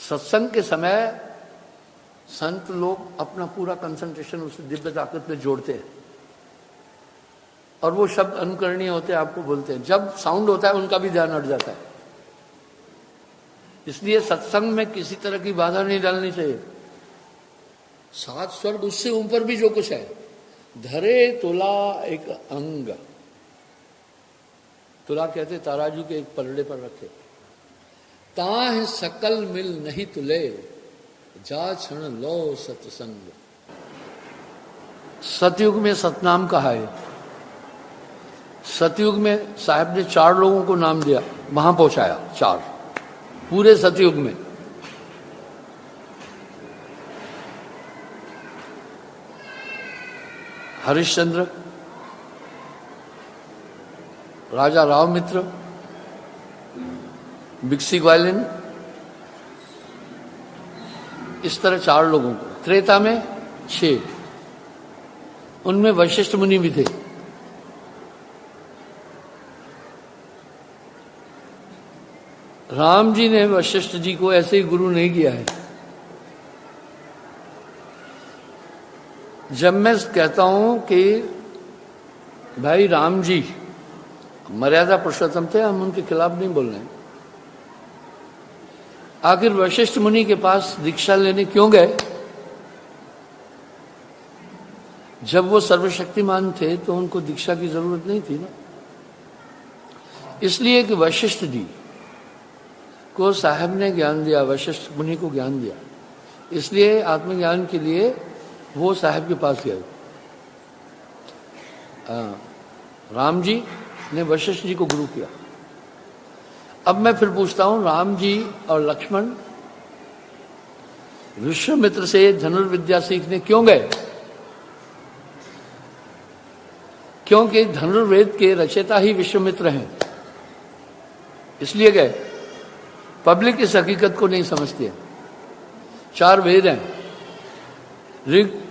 सत्संग के समय संत लोग अपना पूरा कंसंट्रेशन उस दिव्य ताकत में जोड़ते हैं और वो शब्द अनुकरणीय होते हैं, आपको बोलते हैं। जब साउंड होता है उनका भी ध्यान हट जाता है। इसलिए सत्संग में किसी तरह की बाधा नहीं डालनी चाहिए। 7 स्वर्ग उससे ऊपर भी जो कुछ है, धरे तुला एक अंग, तुला कहते तराजू के एक पलड़े पर रखे, ताह सकल मिल नहीं तुले, जा क्षण लो सत्संग। सतयुग में सतनाम कहा है। सतयुग में साहब ने 4 लोगों को नाम दिया, वहां पहुंचाया 4 पूरे सतयुग में। हरिश्चंद्र, राजा राव मित्र, बिक्सी ग्वालिन, इस तरह 4 लोगों को। त्रेता में 6, उनमें वशिष्ठ मुनि भी थे। राम जी ने वशिष्ठ जी को ऐसे ही गुरु नहीं किया है। जब मैं कहता हूं कि भाई राम जी मर्यादा पुरुषोत्तम थे, हम उनके खिलाफ नहीं बोल रहे हैं, आखिर वशिष्ठ मुनि के पास दीक्षा लेने क्यों गए? जब वो सर्वशक्तिमान थे तो उनको दीक्षा की जरूरत नहीं थी ना। इसलिए कि वशिष्ठ जी को साहब ने ज्ञान दिया, वशिष्ठ मुनि को ज्ञान दिया, इसलिए आत्मज्ञान के लिए वो साहब के पास गए। राम जी ने वशिष्ठ जी को गुरु किया। अब मैं फिर पूछता हूं, राम जी और लक्ष्मण विश्वामित्र से धनुर्विद्या सीखने क्यों गए? क्योंकि धनुर्वेद के रचयिता ही विश्वामित्र हैं, इसलिए गए। पब्लिक इस हकीकत को नहीं समझती है। 4 वेद हैं, ऋग,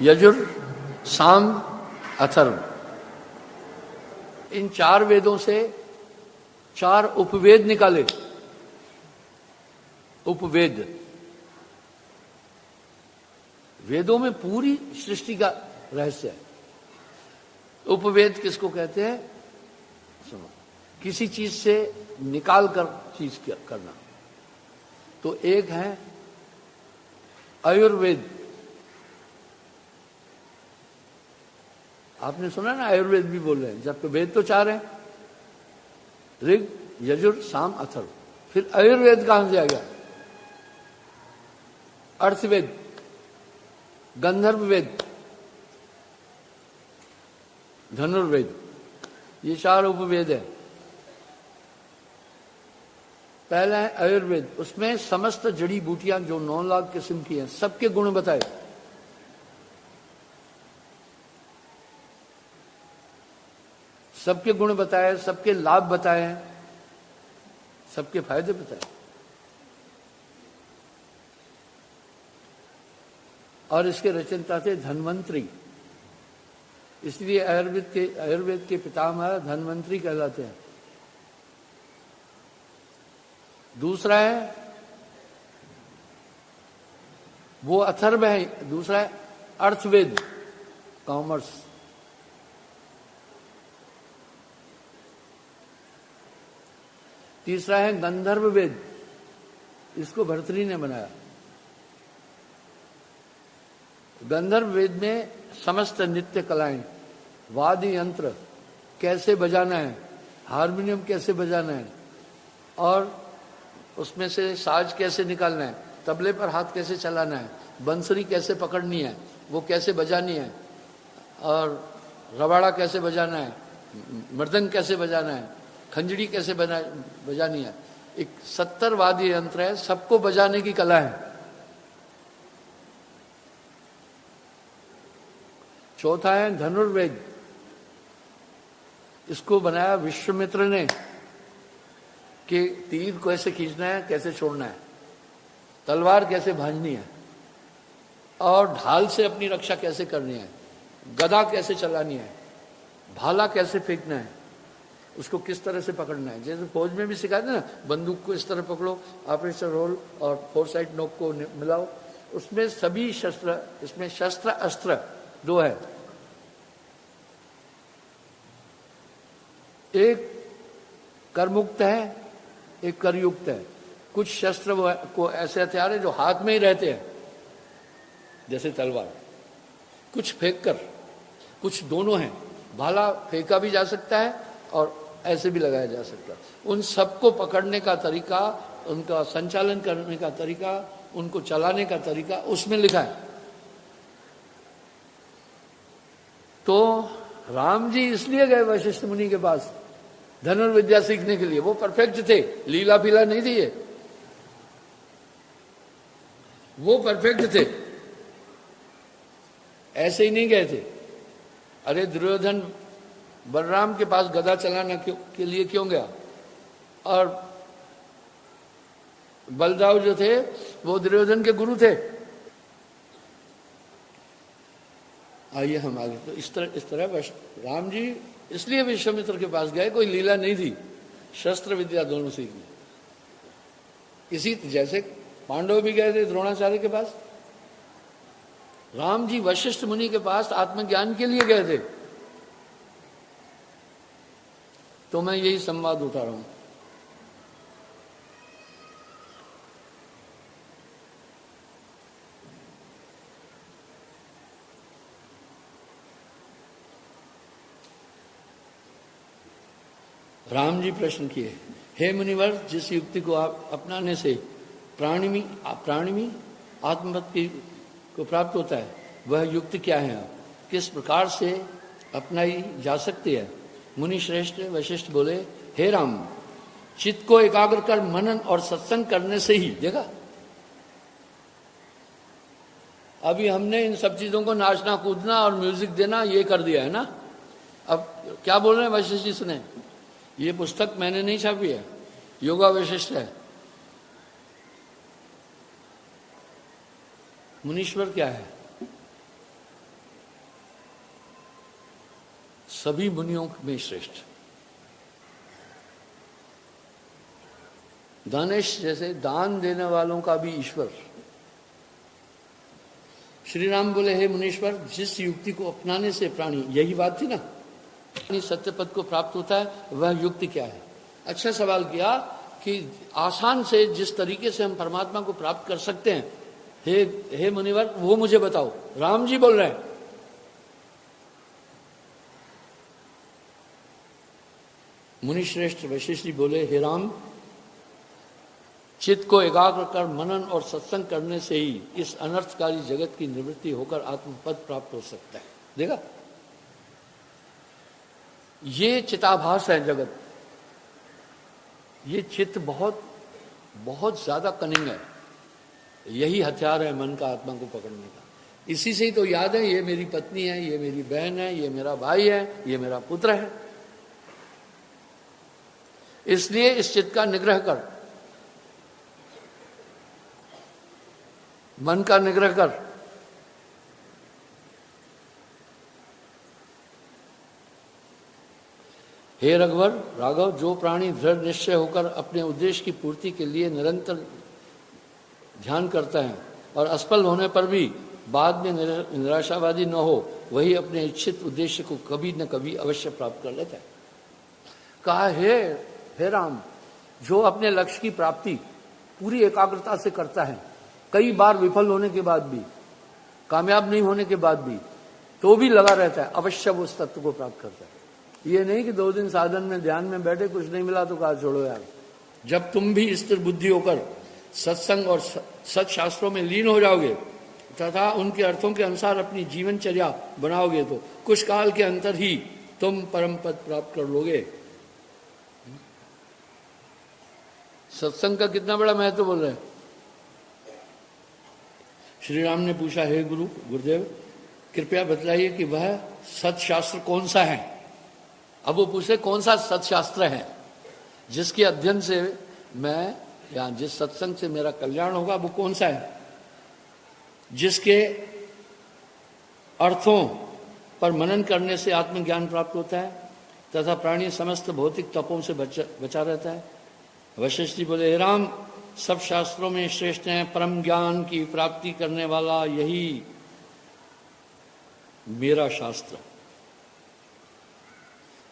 यजुर, साम, अथर्व। इन 4 वेदों से 4 उपवेद निकाले। उपवेद, वेदों में पूरी सृष्टि का रहस्य है। उपवेद किसको कहते हैं? सुनो, किसी चीज से निकाल कर चीज करना। तो एक है आयुर्वेद, आपने सुना ना, आयुर्वेद भी बोल रहे हैं, जबकि वेद तो 4 हैं, ऋग, यजुर, साम, अथर्व। फिर आयुर्वेद कहां से आ गया? अर्थवेद, गंधर्व वेद, धनुर्वेद, ये 4 उपवेद है। पहला है आयुर्वेद, उसमें समस्त जड़ी बूटियां जो 9 लाख किस्म की हैं, सबके गुण बताए। सबके गुण बताए, सबके लाभ बताए, सबके फायदे बताए। और इसके रचयिता थे धन्वंतरी, इसलिए आयुर्वेद के पितामह धन्वंतरी कहलाते हैं। दूसरा है वो अथर्व है, दूसरा है अर्थवेद, कॉमर्स। तीसरा है गंधर्व वेद, इसको भर्तृहरि ने बनाया। गंधर्व वेद में समस्त नित्य कलाएं, वाद्य यंत्र कैसे बजाना है, हारमोनियम कैसे बजाना है, और उसमें से साज कैसे निकालना है, तबले पर हाथ कैसे चलाना है, बंसरी कैसे पकड़नी है, वो कैसे बजानी है, और रबाड़ा कैसे बजाना है, मृदंग कैसे बजाना है, खंजड़ी कैसे बजानी है। एक 70 वाद्य यंत्र है, सबको बजाने की कला है। चौथा है धनुर्वेद, इसको बनाया विश्वामित्र ने कि तीर कैसे खींचना है, कैसे छोड़ना है, तलवार कैसे भांजनी है, और ढाल से अपनी रक्षा कैसे करनी है, गदा कैसे चलानी है, भाला कैसे फेंकना है, उसको किस तरह से पकड़ना है। जैसे फौज में भी सिखाते हैं ना, बंदूक को इस तरह पकड़ो, ऑपरेशन रोल और 4 साइड नोक को मिलाओ, उसमें सभी शस्त्र, इसमें शस्त्र अस्त्र 2 है। एक करमुक्त है, एक करयुक्त है। कुछ शस्त्र को ऐसे हथियार है जो हाथ में ही रहते हैं, जैसे तलवार, कुछ फेंक कर, कुछ दोनों हैं। भाला फेंका भी जा सकता है और ऐसे भी लगाया जा सकता है। उन सबको पकड़ने का तरीका, उनका संचालन करने का तरीका, उनको चलाने का तरीका उसमें लिखा है। तो राम जी इसलिए गए वशिष्ठ मुनि के पास धनुर्विद्या सीखने के लिए, वो परफेक्ट थे, लीला फीला नहीं थी ये, वो परफेक्ट थे, ऐसे ही नहीं गए थे। अरे दुर्योधन बलराम के पास गदा चलाने के लिए क्यों गया, और बलदाव जो थे वो दुर्योधन के गुरु थे। आइए हम आगे। तो इस तरह राम जी इसलिए विश्वामित्र के पास गए, कोई लीला नहीं थी, शस्त्र विद्या दोनों सीखने। इसी जैसे पांडव भी गए थे द्रोणाचार्य के पास, राम जी वशिष्ठ मुनि के पास आत्मज्ञान के लिए गए थे। तो मैं यही संवाद उठा रहा हूं। राम जी प्रश्न किए, हे मुनिवर, जिस युक्ति को आप अपनाने से प्राणी आत्मपद को प्राप्त होता है, वह युक्ति क्या है, किस प्रकार से अपनाई जा सकती है। मुनि श्रेष्ठ वशिष्ठ बोले, हे राम, चित्त को एकाग्र कर मनन और सत्संग करने से ही। देखा, अभी हमने इन सब चीजों को नाचना कूदना और म्यूजिक देना ये कर दिया है ना। अब क्या बोल रहे हैं वशिष्ठ जी, सुने, ये पुस्तक मैंने नहीं छापी है, योगा वशिष्ठ है। मुनीश्वर क्या है, सभी मुनियों में श्रेष्ठ। दानेश जैसे दान देने वालों का भी ईश्वर। श्री राम बोले, हे मुनीश्वर, जिस युक्ति को अपनाने से प्राणी, यही बात थी ना, सत्य पद को प्राप्त होता है, वह युक्ति क्या है। अच्छा सवाल किया कि आसान से जिस तरीके से हम परमात्मा को प्राप्त कर सकते हैं, हे मुनिवर, वो मुझे बताओ। राम जी बोल रहे हैं। मुनि श्रेष्ठ वशिष्ठ जी बोले, हे राम, चित्त को एकाग्र कर मनन और सत्संग करने से ही इस अनर्थकारी जगत की निवृत्ति होकर आत्मपद प्राप्त हो सकता है। देखा, ये चिताभास है जगत, ये चित्त बहुत बहुत ज्यादा कनिंग है, यही हथियार है मन का आत्मा को पकड़ने का। इसी से ही तो याद है, ये मेरी पत्नी है, ये मेरी बहन है, ये मेरा भाई है, ये मेरा पुत्र है। इसलिए इस चित्त का निग्रह कर, मन का निग्रह कर। हे रघुवर, राघव, जो प्राणी दृढ़ निश्चय होकर अपने उद्देश्य की पूर्ति के लिए निरंतर ध्यान करता है और असफल होने पर भी बाद में निराशावादी न हो, वही अपने इच्छित उद्देश्य को कभी न कभी अवश्य प्राप्त कर लेता है। कहा, हे राम, जो अपने लक्ष्य की प्राप्ति पूरी एकाग्रता से करता है, कई बार विफल होने के बाद भी, कामयाब नहीं होने के बाद भी, तो भी लगा रहता है, अवश्य वो उस तत्व को प्राप्त करता है। ये नहीं कि 2 दिन साधन में ध्यान में बैठे, कुछ नहीं मिला तो कहा छोड़ो यार। जब तुम भी स्थिर बुद्धि होकर सत्संग और सत्शास्त्रों में लीन हो जाओगे तथा उनके अर्थों के अनुसार अपनी जीवनचर्या बनाओगे, तो कुछ काल के अंतर ही तुम परम पद प्राप्त कर लोगे। सत्संग का कितना बड़ा महत्व बोल रहे हैं। श्री राम ने पूछा, हे गुरुदेव, कृपया बतलाइए कि वह सत्शास्त्र कौन सा है। अब वो पूछे कौन सा सत्शास्त्र है जिसके अध्ययन से मैं, या जिस सत्संग से मेरा कल्याण होगा, वो कौन सा है, जिसके अर्थों पर मनन करने से आत्मज्ञान प्राप्त होता है, तथा प्राणी समस्त भौतिक तपों से बचा रहता है। वशिष्ठ जी बोले, हे राम, सब शास्त्रों में श्रेष्ठ हैं, परम ज्ञान की प्राप्ति करने वाला यही मेरा शास्त्र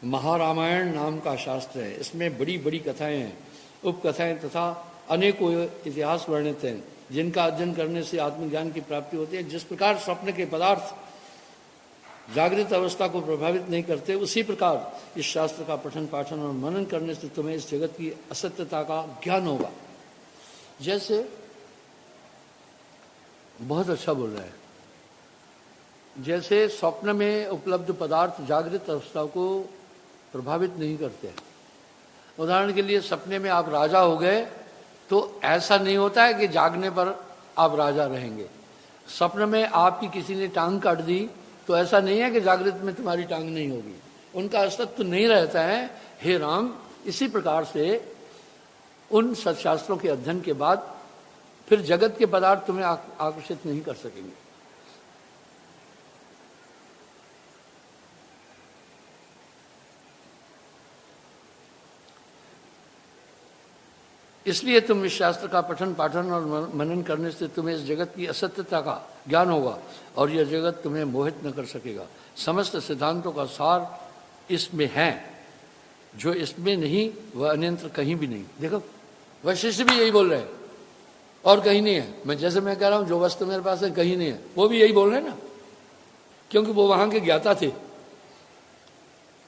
महारामायण नाम का शास्त्र है। इसमें बड़ी बड़ी कथाएं हैं, उपकथाएं तथा अनेकों इतिहास वर्णित हैं, जिनका अध्ययन करने से आत्मज्ञान की प्राप्ति होती है। जिस प्रकार स्वप्न के पदार्थ जागृत अवस्था को प्रभावित नहीं करते, उसी प्रकार इस शास्त्र का पठन पाठन और मनन करने से तुम्हें इस जगत की असत्यता का ज्ञान होगा। जैसे बहुत अच्छा बोल रहा है, जैसे स्वप्न में उपलब्ध पदार्थ जागृत अवस्था को प्रभावित नहीं करते। उदाहरण के लिए सपने में आप राजा हो गए तो ऐसा नहीं होता है कि जागने पर आप राजा रहेंगे। स्वप्न में आपकी किसी ने टांग काट दी तो ऐसा नहीं है कि जागृत में तुम्हारी टांग नहीं होगी, उनका अस्तित्व नहीं रहता है। हे राम, इसी प्रकार से उन सत्शास्त्रों के अध्ययन के बाद फिर जगत के पदार्थ तुम्हें आकर्षित नहीं कर सकेंगे। इसलिए तुम इस शास्त्र का पठन पाठन और मनन करने से तुम्हें इस जगत की असत्यता का ज्ञान होगा और यह जगत तुम्हें मोहित न कर सकेगा। समस्त सिद्धांतों का सार इसमें है, जो इसमें नहीं वह अन्यत्र कहीं भी नहीं। देखो वशिष्ठ भी यही बोल रहे हैं और कहीं नहीं है। मैं जैसे मैं कह रहा हूं जो वस्तु मेरे पास है कहीं नहीं है, वो भी यही बोल रहे हैं ना, क्योंकि वो वहां के ज्ञाता थे।